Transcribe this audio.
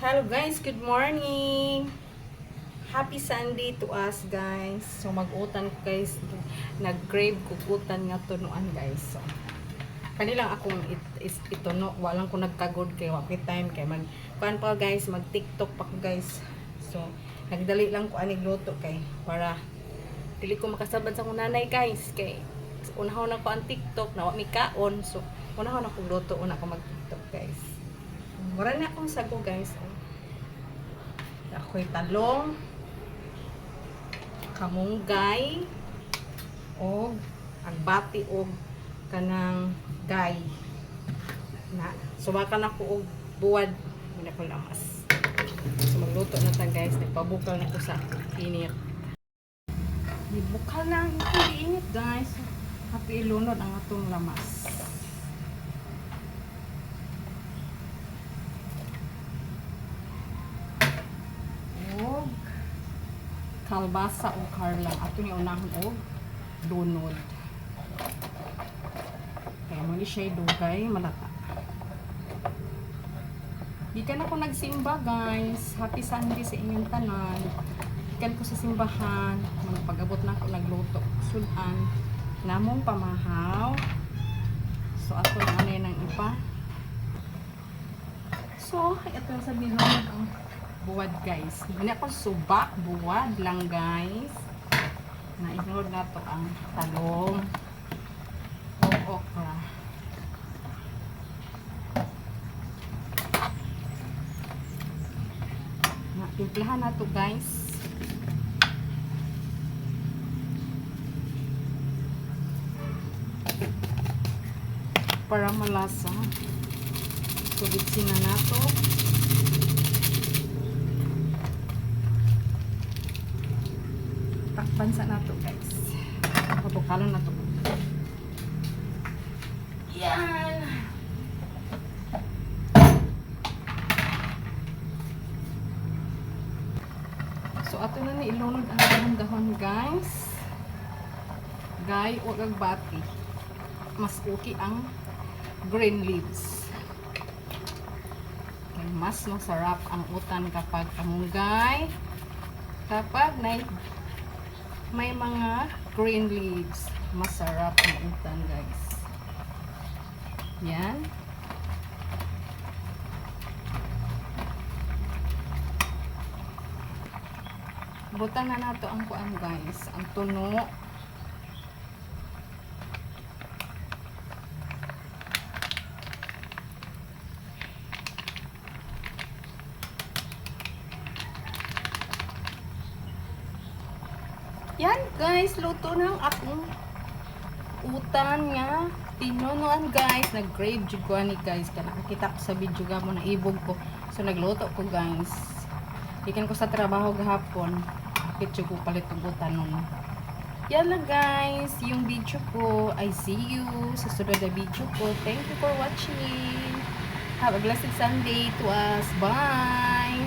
Hello guys, good morning. Happy Sunday to us guys. So mag-utan ko guys, nag-grave kukutan nga tunuan guys. So kanilang akong ituno, walang ko nagkagod kay wapit time kay mag kuan pa guys, mag TikTok pa ko guys. So nagdali lang ko anig luto kay para dili ko makasabad sa akong nanay guys kay unahon na ko ang TikTok na wa mi kaon. So unahon ako luto, una ko mag TikTok guys. Mura na akong sago guys. Ako'y talong, kamunggay, o agbati o kanang gay. Na, suwakan ako og buwad. Hindi ko lamas. So magluto na ta guys. Nagpabukal na ko sa init. Ibukal na ito init guys. Happy ilunod ang atong lamas. Kalbasa o karlang ato ni unahon og dunod kaya mo ni siya dugay malata. Gikan ako nagsimba guys. Happy Sunday sa inyong tanan. Gikan ko sa simbahan, magpagabot na ako nagluto sudan namong pamahaw. So ato na anay ng ipa. So ito sa binunod ang buwad guys. Hindi ako subak, buwad lang guys. Nainod na to ang talong o okra. Timplahan na to guys. Para malasa. So bitsin na nato. Takpan sa nato guys. Pabukalan na to. Yan. So ato na ni ilunod ang dahon guys. Gay o agbati. Mas okay ang green leaves. Okay, mas masarap ang utan kapag kamunggay. Kapag may mga green leaves, masarap ang utan guys. Yan. Butan na nato ang kuan guys, ang tuno. Yan guys, luto na ang akong utan nga tinunuan guys. Nag-grave jud ni guys. Kana nakita ko sa video gamon na ibog ko. So nagluto ko guys. Ikan ko sa trabaho gahapon. Akit jud ko palit og utan nun. Yan lang guys, yung video ko. I see you sa sunod na video ko. Thank you for watching. Have a blessed Sunday to us. Bye!